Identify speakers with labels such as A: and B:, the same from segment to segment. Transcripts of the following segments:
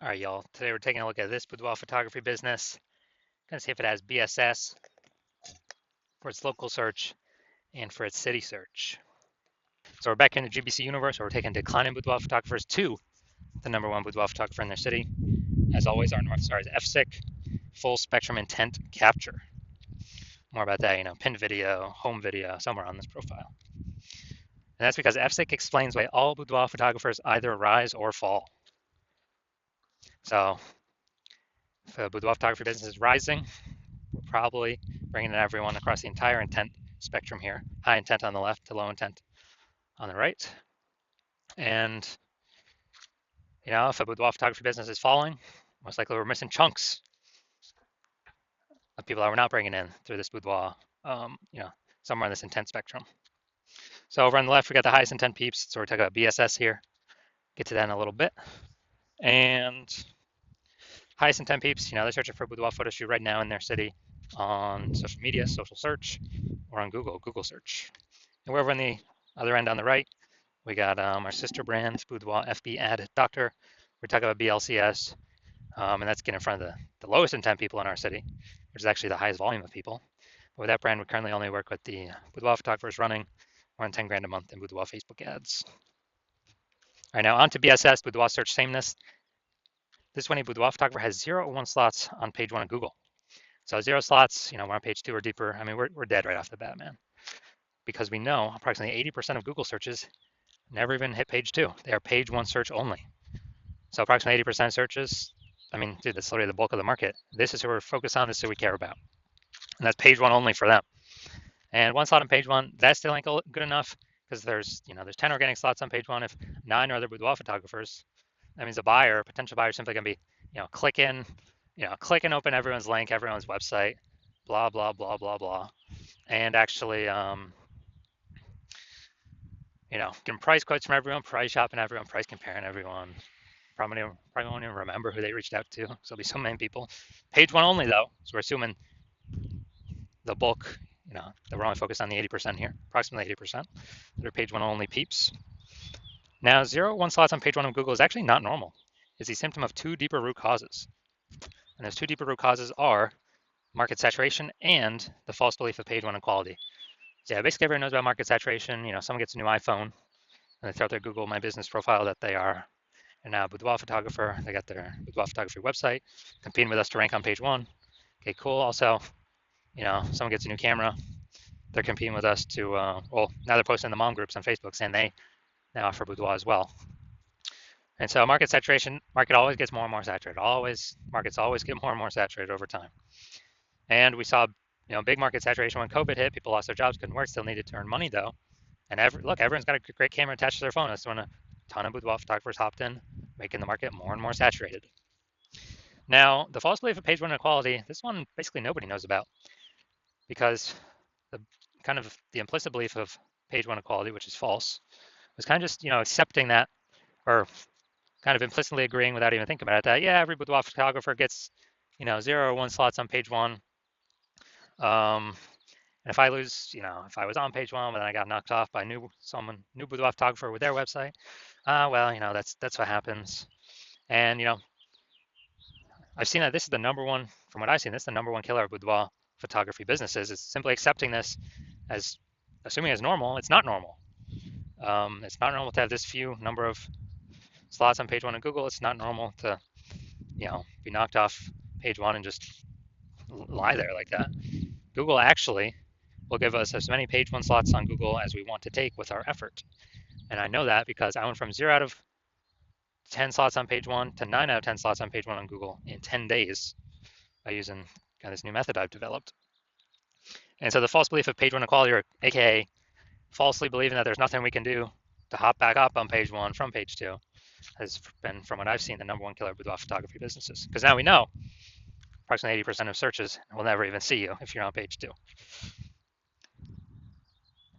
A: All right, y'all. Today we're taking a look at this boudoir photography business. Gonna see if it has BSS for its local search and for its city search. So we're back in the GBC universe, where we're taking declining boudoir photographers to the #1 boudoir photographer in their city. As always, our North Star is FSIC, full spectrum intent capture. More about that, pinned video, home video, somewhere on this profile. And that's because FSIC explains why all boudoir photographers either rise or fall. So if the boudoir photography business is rising, we're probably bringing in everyone across the entire intent spectrum here. High intent on the left to low intent on the right. And, if a boudoir photography business is falling, most likely we're missing chunks of people that we're not bringing in through this boudoir, somewhere in this intent spectrum. So over on the left, we got the highest intent peeps. So we're talking about BSS here. Get to that in a little bit. And highest intent peeps, they're searching for a boudoir photo shoot right now in their city on social media, social search, or on Google search. And we're over on the other end on the right, we got our sister brand, Boudoir FB Ad Doctor. We're talking about BLCS, and that's getting in front of the lowest intent people in our city, which is actually the highest volume of people. But with that brand, we currently only work with the boudoir photographers running more than 10 grand a month in boudoir Facebook ads. All right, now on to BSS, Boudoir Search Sameness. This is when a boudoir photographer has 0 or 1 slots on page 1 of Google. So 0 slots, we're on page 2 or deeper. I mean, we're dead right off the bat, man. Because we know approximately 80% of Google searches never even hit page 2. They are page 1 search only. So approximately 80% of searches, dude, that's literally the bulk of the market. This is who we're focused on. This is who we care about. And that's page 1 only for them. And 1 slot on page 1, that still ain't good enough because there's 10 organic slots on page 1. If 9 are other boudoir photographers, that means a potential buyer, is simply going to be, click and open everyone's link, everyone's website, blah, blah, blah, blah, blah. And actually, getting price quotes from everyone, price shopping everyone, price comparing everyone. Probably won't even remember who they reached out to. So there'll be so many people. Page 1 only though, so we're assuming the bulk, that we're only focused on the 80% here, approximately 80%. They're page 1 only peeps. Now, 0 1 slots on page 1 of Google is actually not normal. It's a symptom of 2 deeper root causes. And those 2 deeper root causes are market saturation and the false belief of page 1 equality. So yeah, basically everyone knows about market saturation. Someone gets a new iPhone and they throw out their Google My Business profile that they are now a boudoir photographer. They got their boudoir photography website, competing with us to rank on page 1. Okay, cool. Also, someone gets a new camera. They're competing with us to, now they're posting in the mom groups on Facebook saying they now offer boudoir as well. And so market saturation, market always gets more and more saturated. Markets always get more and more saturated over time. And we saw, big market saturation when COVID hit. People lost their jobs, couldn't work, still needed to earn money though. And everyone's got a great camera attached to their phone. That's when a ton of boudoir photographers hopped in, making the market more and more saturated. Now, the false belief of page 1 inequality, this one basically nobody knows about because the implicit belief of page 1 equality, which is false, was kind of just, accepting that, or kind of implicitly agreeing without even thinking about it, that, yeah, every boudoir photographer gets, 0 or 1 slots on page 1. And if I lose, if I was on page 1, but then I got knocked off by new boudoir photographer with their website, that's what happens. And, I've seen that this is the number one, from what I've seen, this is the number one killer of boudoir photography businesses. It's simply accepting this as, assuming it's normal. It's not normal. It's not normal to have this few number of slots on page 1 of Google. It's not normal to, be knocked off page 1 and just lie there like that. Google actually will give us as many page 1 slots on Google as we want to take with our effort. And I know that because I went from 0 out of 10 slots on page 1 to 9 out of 10 slots on page 1 on Google in 10 days by using this new method I've developed. And so the false belief of page 1 equality, or AKA falsely believing that there's nothing we can do to hop back up on page 1 from page 2, has been, from what I've seen, the number one killer of boudoir photography businesses. Because now we know approximately 80% of searches will never even see you if you're on page 2.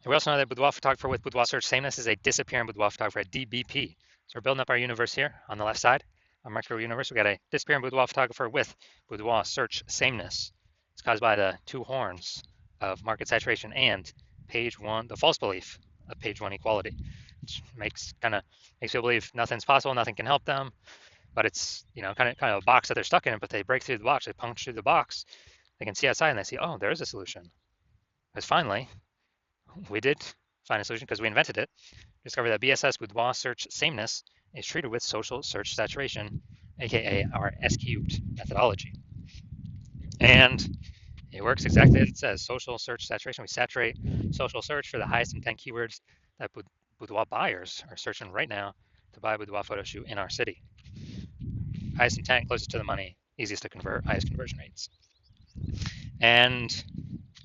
A: And we also know that boudoir photographer with boudoir search sameness is a disappearing boudoir photographer at DBP. So we're building up our universe here on the left side, our micro universe. We got a disappearing boudoir photographer with boudoir search sameness. It's caused by the 2 horns of market saturation and page 1, the false belief of page 1 equality, which makes people believe nothing's possible, nothing can help them. but it's, you know, kind of a box that they're stuck in, but they break through the box, they punch through the box, they can see outside and they see, oh, there's a solution. Because finally, we did find a solution because we invented it. Discovered that BSS boudoir search sameness is treated with social search saturation, aka our S cubed methodology. And it works exactly as it says. Social search saturation. We saturate social search for the highest intent keywords that boudoir buyers are searching right now to buy a boudoir photo shoot in our city. Highest intent, closest to the money, easiest to convert, highest conversion rates. And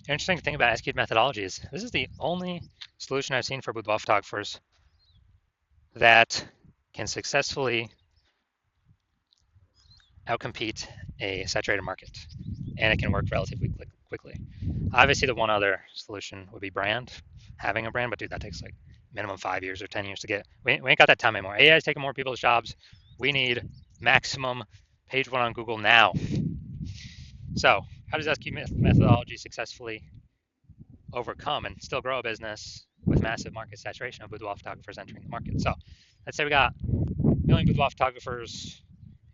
A: the interesting thing about S-cubed methodology is this is the only solution I've seen for boudoir photographers that can successfully outcompete a saturated market, and it can work relatively quickly. Obviously, the one other solution would be brand, having a brand, but dude, that takes like minimum 5 years or 10 years to get. We ain't got that time anymore. AI is taking more people's jobs. We need maximum page one on Google now. So, how does SQ methodology successfully overcome and still grow a business with massive market saturation of boudoir photographers entering the market? So, let's say we got a million boudoir photographers,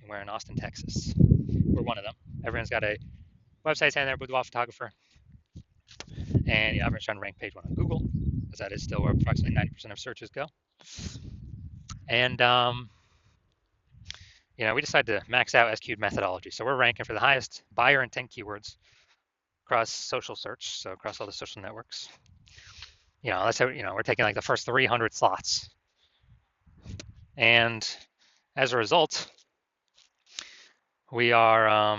A: and we're in Austin, Texas. We're one of them. Everyone's got a website saying they're a boudoir photographer, and you know, everyone's trying to rank page one on Google, because that is still where approximately 90% of searches go. And you know, we decided to max out S-cubed methodology. So we're ranking for the highest buyer intent keywords across social search, so across all the social networks. You know, let's say, you know, we're taking like the first 300 slots. And as a result, we are,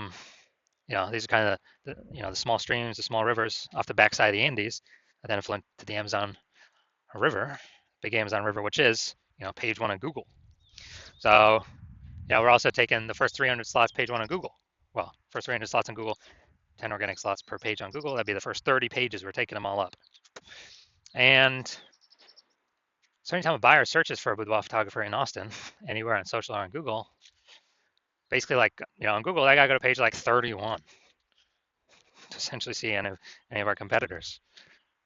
A: you know, these are kind of the small streams, the small rivers off the backside of the Andes that then flow into the Amazon River, big Amazon River, which is, you know, page one on Google. So, you know, we're also taking the first 300 slots, page one on Google. Well, first 300 slots on Google, 10 organic slots per page on Google. That'd be the first 30 pages. We're taking them all up. And so anytime a buyer searches for a boudoir photographer in Austin, anywhere on social or on Google, basically like, you know, on Google, I gotta go to page like 31 to essentially see any of our competitors.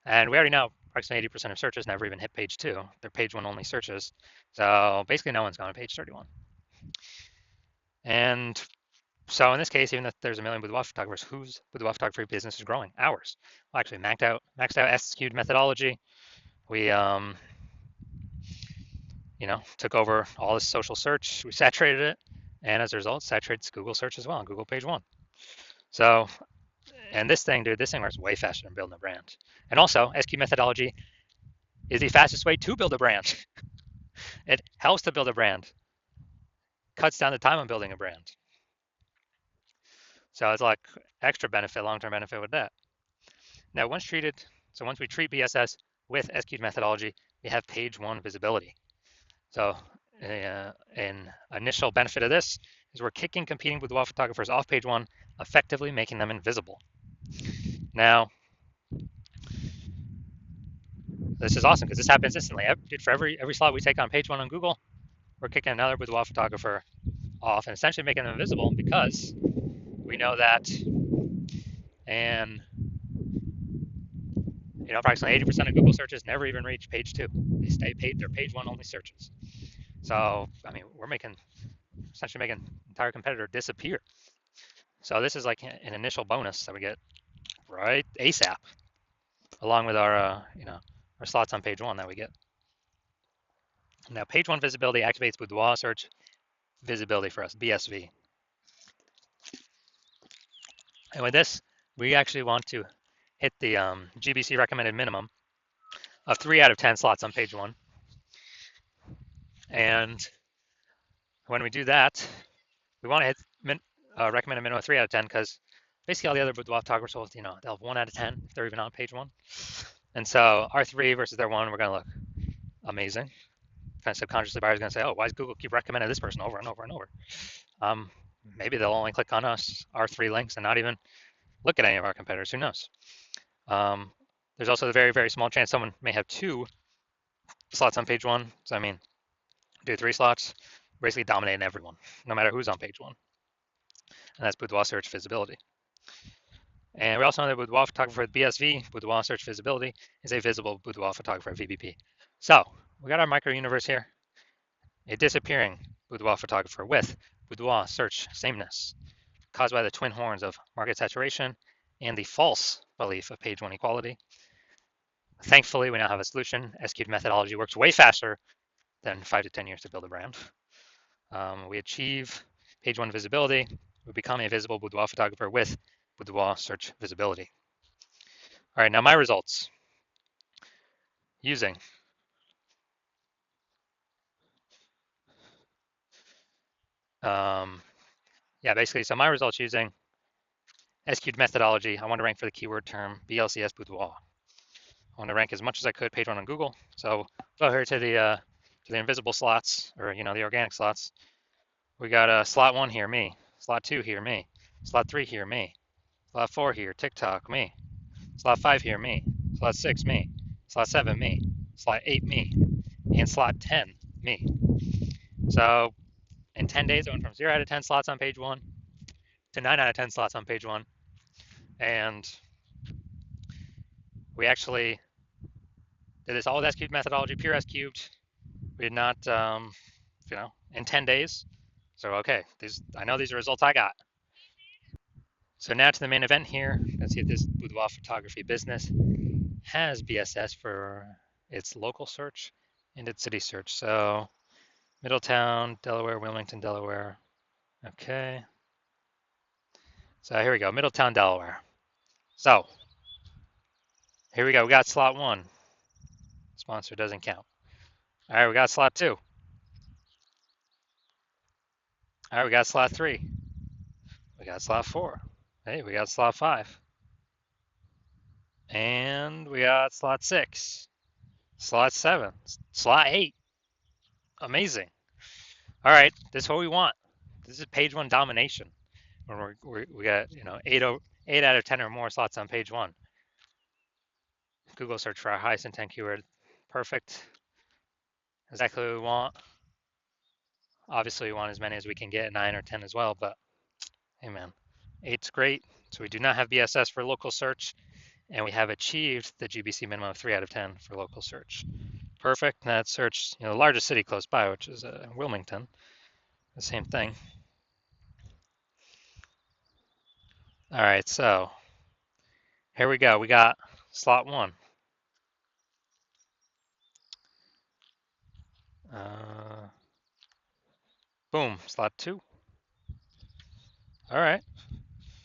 A: And we already know approximately 80% of searches never even hit page two. They're page one only searches. So basically no one's gone to page 31. And so in this case, even if there's a million boudoir photographers, whose boudoir photography business is growing? Ours. Well, actually maxed out S-cubed methodology. We you know, took over all this social search. We saturated it, and as a result, saturates Google search as well on Google page one. So, and this thing, dude, this thing works way faster than building a brand. And also, SQ methodology is the fastest way to build a brand. It helps to build a brand, cuts down the time on building a brand. So it's like extra benefit, long-term benefit with that. Now, once we treat BSS with SQ methodology, we have page one visibility. So an initial benefit of this is we're kicking competing boudoir photographers off page one, effectively making them invisible. Now, this is awesome because this happens instantly. For every slot we take on page one on Google, we're kicking another boudoir photographer off and essentially making them invisible because we know that, and you know, approximately 80% of Google searches never even reach page two. They stay they're page one only searches. So, I mean, we're essentially making an entire competitor disappear. So this is like an initial bonus that we get right ASAP, along with our, you know, our slots on page one that we get. Now, page one visibility activates boudoir search visibility for us, BSV. And with this, we actually want to hit the GBC recommended minimum of 3 out of 10 slots on page one. And when we do that, we want to hit recommended minimum of 3 out of 10 because basically all the other boudoir photographers will, you know, they'll have 1 out of 10 if they're even on page one. And so our 3 versus their 1, we're going to look amazing. Kind of subconsciously, buyers going to say, oh, why does Google keep recommending this person over and over and over? Maybe they'll only click on us, our 3 links, and not even look at any of our competitors. Who knows? There's also the very, very small chance someone may have 2 slots on page one. So, I mean, do 3 slots, basically dominating everyone, no matter who's on page one. And that's boudoir search visibility. And we also know that boudoir photographer with BSV, boudoir search visibility, is a visible boudoir photographer at VBP. So we got our micro universe here, a disappearing boudoir photographer with Boudoir search sameness caused by the twin horns of market saturation and the false belief of page one equality. Thankfully, we now have a solution. SQ'd methodology works way faster than 5 to 10 years to build a brand. We achieve page one visibility. We become a visible boudoir photographer with boudoir search visibility. All right, now my results using basically, so my results using SQ'd methodology. I want to rank for the keyword term BLCS boudoir. I want to rank as much as I could page one on Google. So go here to the invisible slots, or the organic slots. We got slot 1 here, me. Slot 2 here, me. Slot 3 here, me. Slot 4 here, TikTok, me. Slot 5 here, me. Slot 6, me. Slot 7, me. Slot 8, me. And slot 10, me. So in 10 days, I went from 0 out of 10 slots on page 1 to 9 out of 10 slots on page 1. And we actually did this all with S-cubed methodology, pure S-cubed. We did not, in 10 days. So, okay, I know these are results I got. So now to the main event here. Let's see if this boudoir photography business has BSS for its local search and its city search. So Middletown, Delaware, Wilmington, Delaware. Okay. So here we go, Middletown, Delaware. So here we go, we got slot 1. Sponsor doesn't count. All right, we got slot 2. All right, we got slot 3. We got slot 4. Hey, we got slot 5. And we got slot 6. Slot 7. Slot 8. Amazing. All right, this is what we want. This is page 1 domination. When we got 8 out of 10 or more slots on page 1. Google search for our highest intent keyword. Perfect. Exactly what we want. Obviously, we want as many as we can get, 9 or 10 as well, but hey man, 8's great. So we do not have BSS for local search, and we have achieved the GBC minimum of 3 out of 10 for local search. Perfect. And that search, the largest city close by, which is Wilmington, the same thing. All right, so here we go. We got slot 1. Boom, slot 2. All right,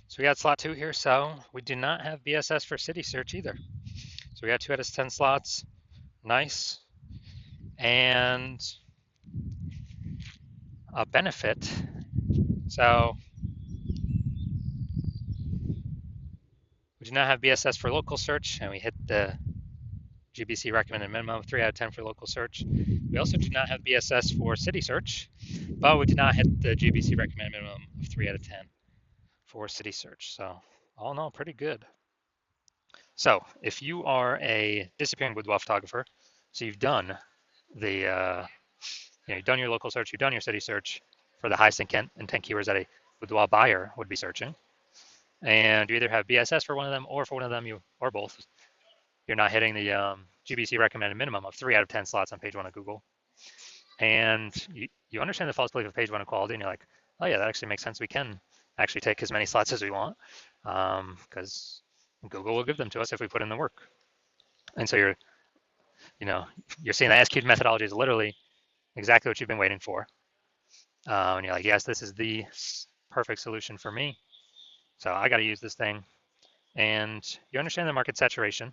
A: so we got slot 2 here. So we do not have BSS for city search either. So we got 2 out of 10 slots. Nice. And a benefit. So we do not have BSS for local search, and we hit the GBC recommended minimum of 3 out of 10 for local search. We also do not have BSS for city search, but we did not hit the GBC recommended minimum of 3 out of 10 for city search. So all in all, pretty good. So if you are a disappearing boudoir photographer, so you've done you've done your local search, you've done your city search for the highest intent keywords that a boudoir buyer would be searching, and you either have BSS for one of them, or for one of them, or both, you're not hitting the GBC recommended minimum of 3 out of 10 slots on page 1 of Google, and you understand the false belief of page 1 equality, and you're like, oh yeah, that actually makes sense. We can actually take as many slots as we want, because Google will give them to us if we put in the work. And so you're seeing that SQ'd methodology is literally exactly what you've been waiting for. And you're like, yes, this is the perfect solution for me. So I got to use this thing. And you understand the market saturation.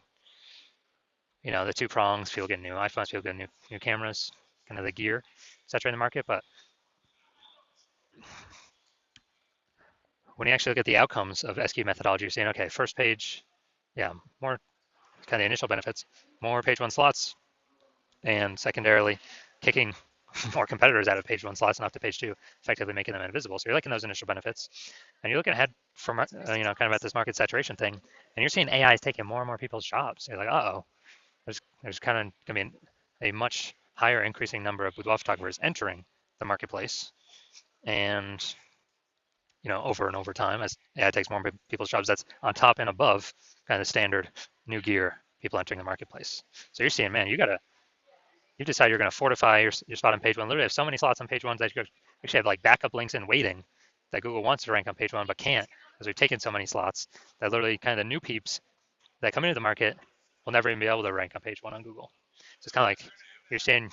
A: The 2 prongs, people get new iPhones, people get new cameras, kind of the gear saturating the market. But when you actually look at the outcomes of SQ methodology, you're saying, okay, first page, more kind of initial benefits, more page 1 slots, and secondarily, kicking more competitors out of page 1 slots and up to page 2, effectively making them invisible. So you're liking those initial benefits, and you're looking ahead from kind of at this market saturation thing, and you're seeing AI is taking more and more people's jobs. You're like, uh-oh, there's kind of going to be a much higher increasing number of boudoir photographers entering the marketplace, and over and over time as AI takes more people's jobs. That's on top and above kind of standard new gear people entering the marketplace. So you're seeing, man, you decide you're going to fortify your spot on page 1. Literally have so many slots on page 1 that actually have like backup links in waiting that Google wants to rank on page one but can't because we've taken so many slots that literally kind of the new peeps that come into the market will never even be able to rank on page one on Google. So it's kind of like you're saying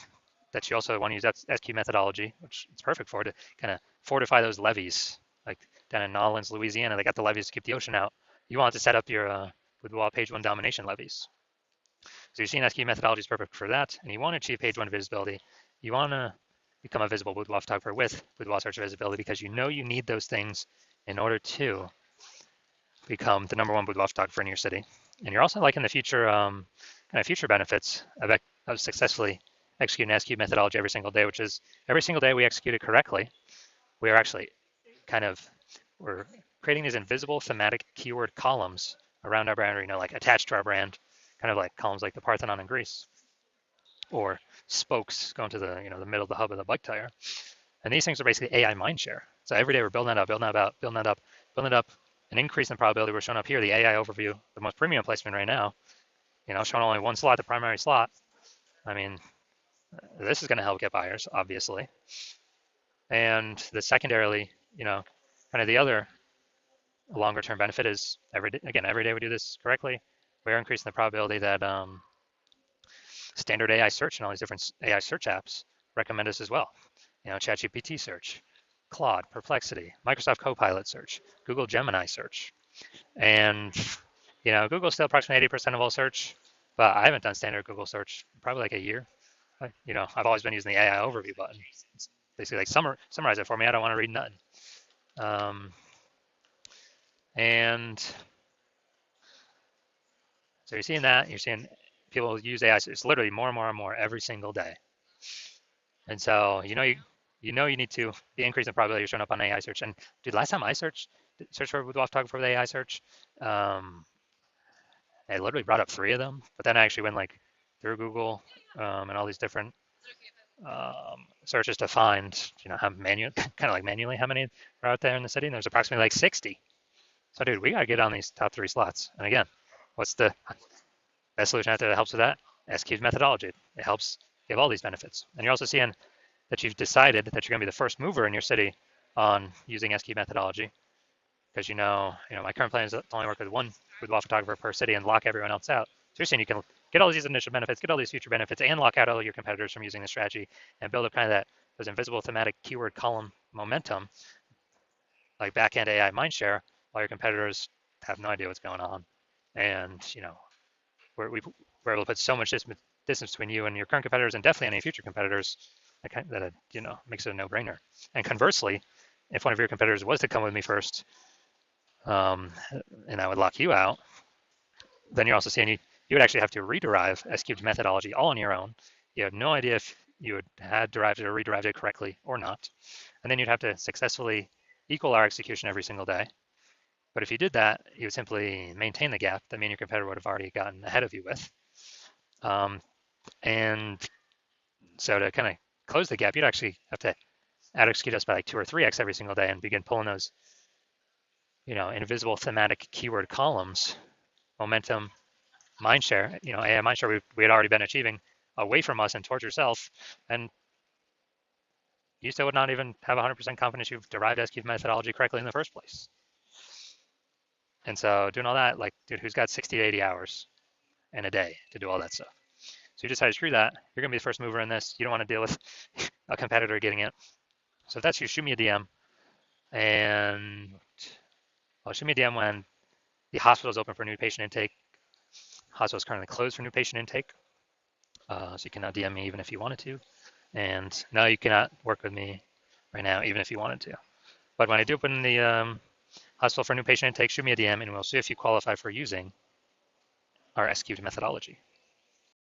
A: that you also want to use that SQ methodology, which it's perfect for, to kind of fortify those levees. Like down in Nolens, Louisiana, they got the levees to keep the ocean out. You want to set up your Boudoir page one domination levees. So you're seeing SQ methodology is perfect for that, and you want to achieve page one visibility. You want to become a visible boudoir photographer with boudoir search visibility because you know you need those things in order to become the #1 boudoir photographer in your city. And you're also liking the future kind of future benefits of successfully executing SQ methodology every single day, which is every single day we execute it correctly. We are actually we're creating these invisible thematic keyword columns around our brand, like attached to our brand, kind of like columns like the Parthenon in Greece, or spokes going to the the middle of the hub of the bike tire. And these things are basically AI mindshare. So every day we're building that up, building that up, an increase in probability. We're showing up here, the AI overview, the most premium placement right now, showing only one slot, the primary slot. I mean, this is going to help get buyers, obviously. And the secondarily, kind of the other longer term benefit is every day we do this correctly, we're increasing the probability that standard AI search and all these different AI search apps recommend us as well. ChatGPT search, Claude, Perplexity, Microsoft Copilot search, Google Gemini search. And, Google's still approximately 80% of all search, but I haven't done standard Google search in probably like a year. I've always been using the AI overview button. It's basically like summarize it for me. I don't want to read nothing. And so you're seeing that. You're seeing people use AI. It's literally more and more and more every single day. And so you need to be increasing the probability you're showing up on AI search. And dude, last time I searched for boudoir photographer with AI search, I literally brought up 3 of them. But then I actually went like through Google and all these different searches to find how manually how many are out there in the city. And there's approximately like 60. So dude, we gotta get on these top 3 slots. And again, what's the best solution out there that helps with that? SQ's methodology. It helps give all these benefits. And you're also seeing that you've decided that you're going to be the first mover in your city on using SQ methodology, because my current plan is to only work with one boudoir photographer per city and lock everyone else out. So you're saying you can get all these initial benefits, get all these future benefits, and lock out all your competitors from using the strategy and build up kind of those invisible thematic keyword column momentum, like back-end AI mindshare, while your competitors have no idea what's going on. And we're able to put so much distance between you and your current competitors, and definitely any future competitors, that makes it a no-brainer. And conversely, if one of your competitors was to come with me first, and I would lock you out, then you're also seeing you would actually have to rederive S-cubed methodology all on your own. You have no idea if you had derived it or rederived it correctly or not. And then you'd have to successfully equal our execution every single day. But if you did that, you would simply maintain the gap that me and your competitor would have already gotten ahead of you with. And so to kind of close the gap, you'd actually have to out execute us by like 2 or 3x every single day and begin pulling those, invisible thematic keyword columns, momentum, mindshare, AI mindshare we had already been achieving away from us and towards yourself. And you still would not even have 100% confidence you've derived SQ methodology correctly in the first place. And so doing all that, like, dude, who's got 60 to 80 hours in a day to do all that stuff? So you decide to screw that. You're going to be the first mover in this. You don't want to deal with a competitor getting it. So if that's you, shoot me a DM. And shoot me a DM when the hospital is open for new patient intake. Hospital is currently closed for new patient intake. So you cannot DM me even if you wanted to. And no, you cannot work with me right now, even if you wanted to. But when I do open the hospital for new patient intake, shoot me a DM and we'll see if you qualify for using our SQ'd methodology.